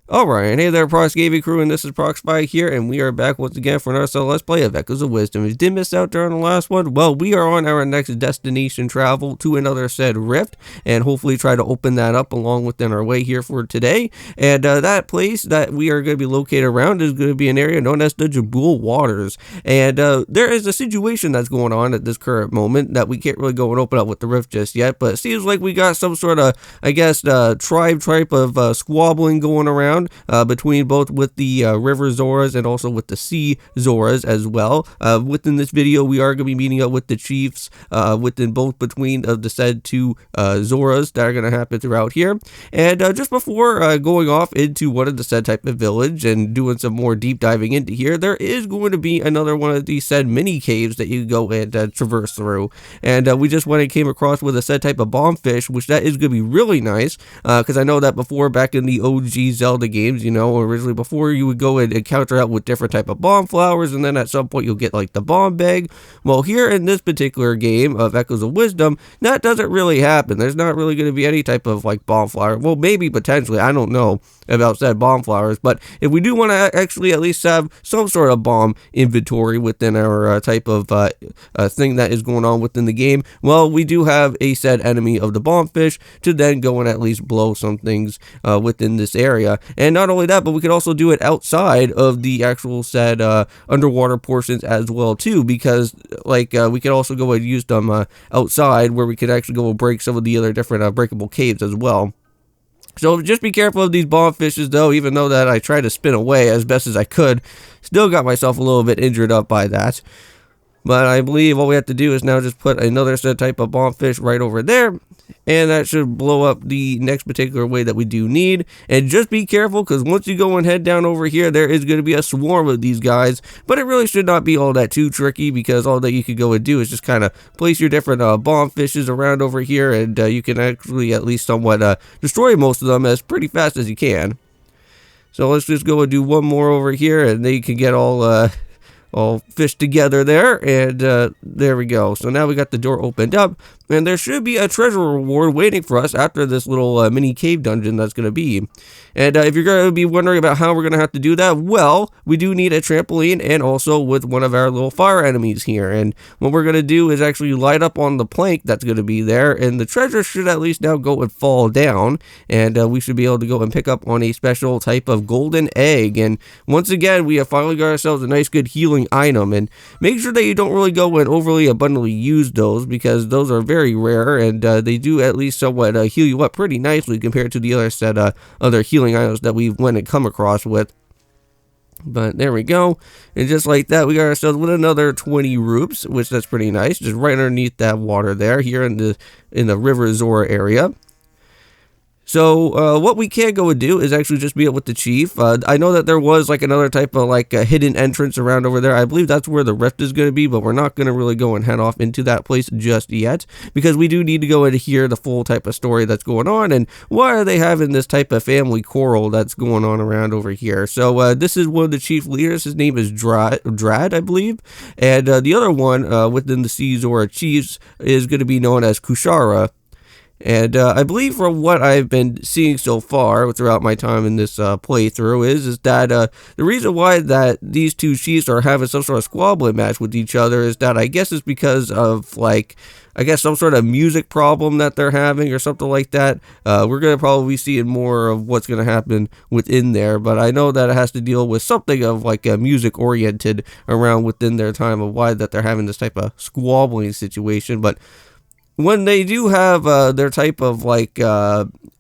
Alright, and hey there, Prox Gaming Crew, and this is Proxify here, and we are back once again for another Let's Play of Echoes of Wisdom. If you did miss out during the last one, well, we are on our next destination travel to another said rift, and hopefully try to open that up along within our way here for today. And that place that we are going to be located around is going to be an area known as the Jabul Waters. And there is a situation that's going on at this current moment that we can't really go and open up with the rift just yet, but it seems like we got some sort of, I guess, tribe type of squabbling going around. Between both with the river Zoras and also with the sea Zoras as well. Within this video, we are going to be meeting up with the chiefs within both between of the said two Zoras that are going to happen throughout here. And just before going off into one of the said type of village and doing some more deep diving into here, there is going to be another one of these said mini caves that you can go and traverse through. And we just went and came across with a said type of bombfish, which that is going to be really nice because I know that before, back in the OG Zelda games, you know, originally before, you would go and encounter out with different type of bomb flowers, and then at some point you'll get like the bomb bag. Well, here in this particular game of Echoes of Wisdom, that doesn't really happen. There's not really going to be any type of like bomb flower. Well, maybe potentially, I don't know about said bomb flowers, but if we do want to actually at least have some sort of bomb inventory within our type of thing that is going on within the game, well, we do have a said enemy of the bombfish to then go and at least blow some things within this area. And not only that, but we could also do it outside of the actual said underwater portions as well too, because like we could also go and use them outside, where we could actually go and break some of the other different breakable caves as well. So just be careful of these bombfishes though, even though that I tried to spin away as best as I could. Still got myself a little bit injured up by that. But I believe all we have to do is now just put another set type of bombfish right over there, and that should blow up the next particular way that we do need. And just be careful, because once you go and head down over here, there is going to be a swarm of these guys, but it really should not be all that too tricky, because all that you could go and do is just kind of place your different bombfishes around over here, and you can actually at least somewhat destroy most of them as pretty fast as you can. So let's just go and do one more over here, and then you can get all fished together there, and there we go. So now we got the door opened up, and there should be a treasure reward waiting for us after this little mini cave dungeon that's going to be. And if you're going to be wondering about how we're going to have to do that, well, we do need a trampoline, and also with one of our little fire enemies here. And what we're going to do is actually light up on the plank that's going to be there, and the treasure should at least now go and fall down, and we should be able to go and pick up on a special type of golden egg. And once again, we have finally got ourselves a nice good healing item, and make sure that you don't really go and overly abundantly use those, because those are very rare, and they do at least somewhat heal you up pretty nicely compared to the other set other healing items that we've went and come across with. But there we go, and just like that, we got ourselves with another 20 rupes, which that's pretty nice, just right underneath that water there, here in the river Zora area. So what we can go and do is actually just meet up with the chief. I know that there was like another type of like a hidden entrance around over there. I believe that's where the rift is going to be, but we're not going to really go and head off into that place just yet, because we do need to go and hear the full type of story that's going on, and why are they having this type of family quarrel that's going on around over here. So this is one of the chief leaders. His name is Drad, I believe, and the other one within the Sea Zora chiefs is going to be known as Kushara. And I believe from what I've been seeing so far throughout my time in this playthrough is that the reason why that these two chiefs are having some sort of squabbling match with each other is that I guess it's because of like, I guess some sort of music problem that they're having or something like that. We're going to probably be seeing more of what's going to happen within there, but I know that it has to deal with something of like a music oriented around within their time of why that they're having this type of squabbling situation. But when they do have their type of like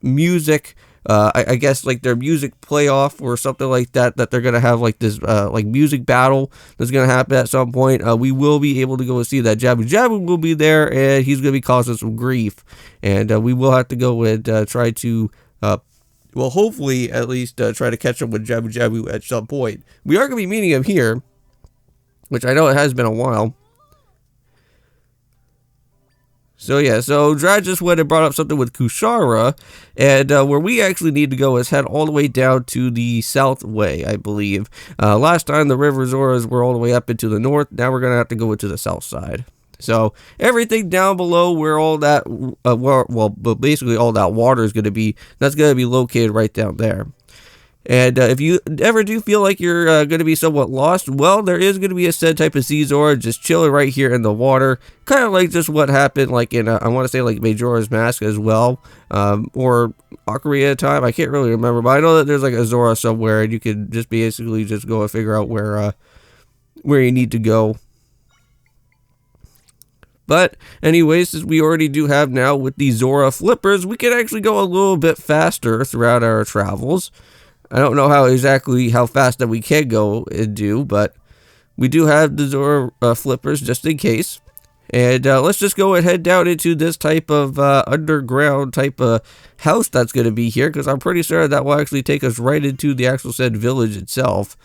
music, I guess like their music playoff or something like that, that they're gonna have like this like music battle that's gonna happen at some point, we will be able to go and see that Jabu will be there, and he's gonna be causing some grief, and we will have to go and try to well, hopefully at least try to catch up with Jabu at some point. We are gonna be meeting him here, which I know it has been a while. So yeah, so Drad just went and brought up something with Kushara, and where we actually need to go is head all the way down to the south way, I believe. Last time the river Zoras were all the way up into the north, now we're going to have to go into the south side. So everything down below where all that, well, basically all that water is going to be, that's going to be located right down there. And if you ever do feel like you're going to be somewhat lost, well, there is going to be a said type of sea Zora just chilling right here in the water. Kind of like just what happened like in, I want to say like Majora's Mask as well. Or Ocarina of Time. I can't really remember, but I know that there's like a Zora somewhere and you can just basically just go and figure out where you need to go. But anyways, as we already do have now with the Zora flippers, we can actually go a little bit faster throughout our travels. I don't know how fast that we can go and do, but we do have the Zora flippers just in case. And let's just go and head down into this type of underground type of house that's going to be here, because I'm pretty sure that will actually take us right into the actual said village itself.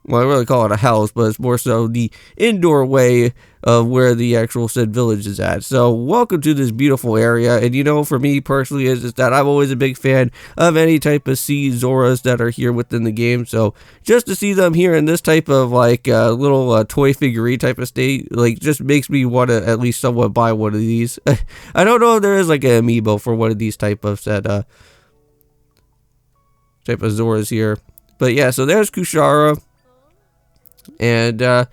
Well, I really call it a house, but it's more so the indoor way of where the actual said village is at. So, welcome to this beautiful area. And you know, for me personally, is that I'm always a big fan of any type of sea Zoras that are here within the game. So, just to see them here in this type of like little toy figurine type of state, like just makes me want to at least somewhat buy one of these. I don't know if there is like an amiibo for one of these type of Zoras here. But yeah, so there's Kushara. And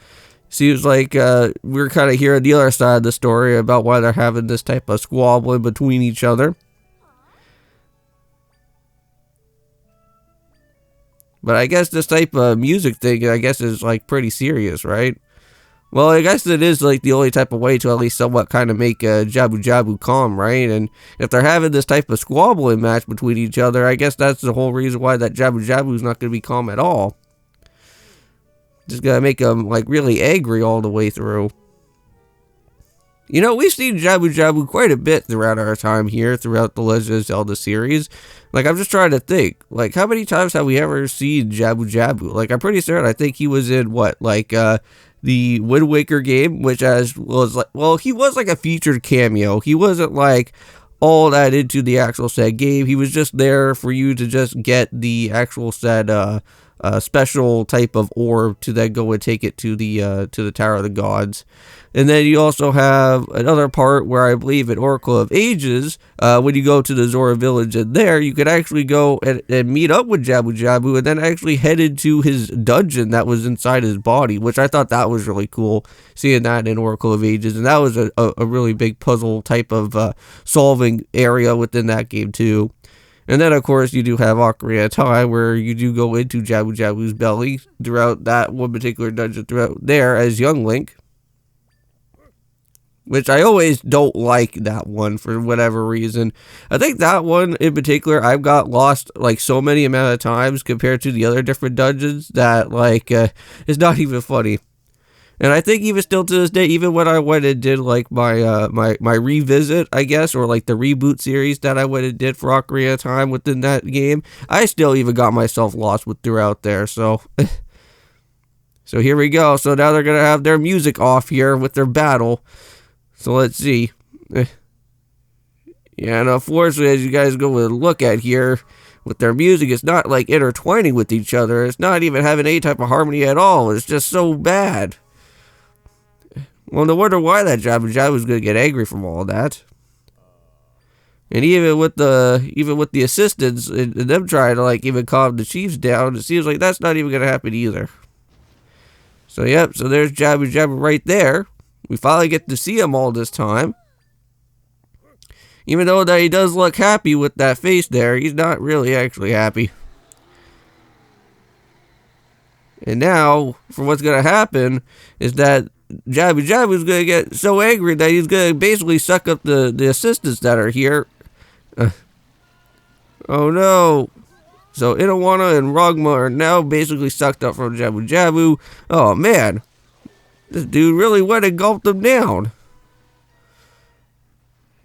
seems like we're kind of hearing the other side of the story about why they're having this type of squabbling between each other. But I guess this type of music thing, I guess, is like pretty serious, right? Well, I guess it is like the only type of way to at least somewhat kind of make Jabu Jabu calm, right? And if they're having this type of squabbling match between each other, I guess that's the whole reason why that Jabu Jabu is not going to be calm at all. Just gonna make them like really angry all the way through. You know, we've seen Jabu Jabu quite a bit throughout our time here, throughout the Legend of Zelda series. Like, I'm just trying to think, like, how many times have we ever seen Jabu Jabu? Like, I'm pretty certain, I think he was in, what, like, the Wind Waker game, which was like, well, he was like a featured cameo. He wasn't like all that into the actual said game. He was just there for you to just get the actual said, special type of orb to then go and take it to the Tower of the Gods. And then you also have another part where I believe in Oracle of Ages, when you go to the Zora village, and there you could actually go and meet up with Jabu Jabu and then actually head into his dungeon that was inside his body, which I thought that was really cool, seeing that in Oracle of Ages. And that was a really big puzzle type of solving area within that game too. And then, of course, you do have Ocarina of Time, where you do go into Jabu Jabu's belly throughout that one particular dungeon throughout there as young Link. Which I always don't like that one for whatever reason. I think that one in particular, I've got lost like so many amount of times compared to the other different dungeons that like it's not even funny. And I think even still to this day, even when I went and did like my my revisit, I guess, or like the reboot series that I went and did for Ocarina of Time within that game, I still even got myself lost throughout there. So, so here we go. So now they're gonna have their music off here with their battle. So let's see. Yeah, and unfortunately, as you guys go and look at here, with their music, it's not like intertwining with each other. It's not even having any type of harmony at all. It's just so bad. Well, no wonder why that Jabu Jabu was going to get angry from all that. And even with the assistants and them trying to like even calm the chiefs down, it seems like that's not even going to happen either. So yep, so there's Jabu Jabu right there. We finally get to see him all this time. Even though that he does look happy with that face there, he's not really actually happy. And now, for what's going to happen is that Jabu Jabu is going to get so angry that he's going to basically suck up the assistants that are here. Oh no. So Inawana and Rogma are now basically sucked up from Jabu Jabu. Oh man. This dude really went and gulped them down.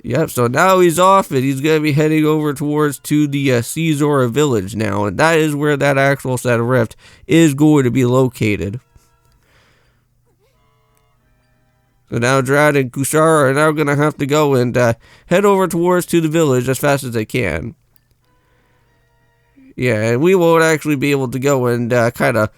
Yep, so now he's off and he's going to be heading over towards to the Sea Zora village now. And that is where that actual set of rift is going to be located. So now Drad and Kushara are now going to have to go and head over towards to the village as fast as they can. Yeah, and we won't actually be able to go and kind of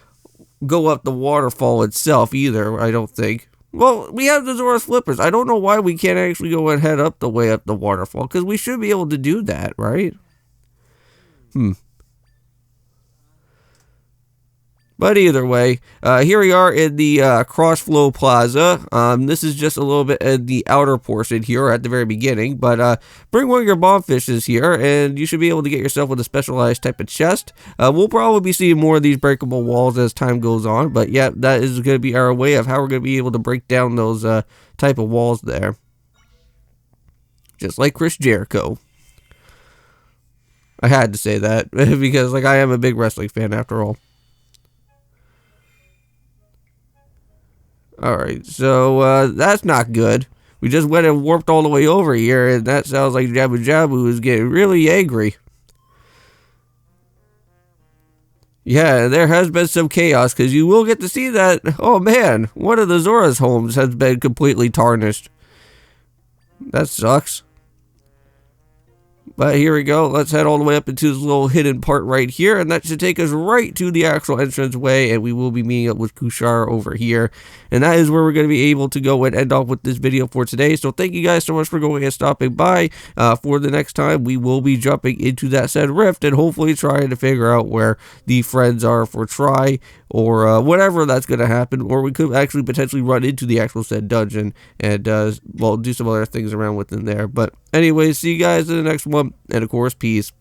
go up the waterfall itself either, I don't think. Well, we have the Zora flippers. I don't know why we can't actually go and head up the way up the waterfall, because we should be able to do that, right? But either way, here we are in the Crossflow Plaza. This is just a little bit in the outer portion here at the very beginning. But bring one of your bomb fishes here, and you should be able to get yourself with a specialized type of chest. We'll probably be seeing more of these breakable walls as time goes on. But yeah, that is going to be our way of how we're going to be able to break down those type of walls there. Just like Chris Jericho. I had to say that because like I am a big wrestling fan after all. Alright, so that's not good. We just went and warped all the way over here, and that sounds like Jabu Jabu is getting really angry. Yeah, there has been some chaos, because you will get to see that, oh man, one of the Zora's homes has been completely tarnished. That sucks. But here we go. Let's head all the way up into this little hidden part right here. And that should take us right to the actual entrance way. And we will be meeting up with Kushar over here. And that is where we're going to be able to go and end off with this video for today. So thank you guys so much for going and stopping by. For the next time, we will be jumping into that said rift. And hopefully trying to figure out where the friends are for Try. Or whatever that's going to happen. Or we could actually potentially run into the actual said dungeon. And, well, do some other things around within there. But anyways, see you guys in the next one. And of course, peace.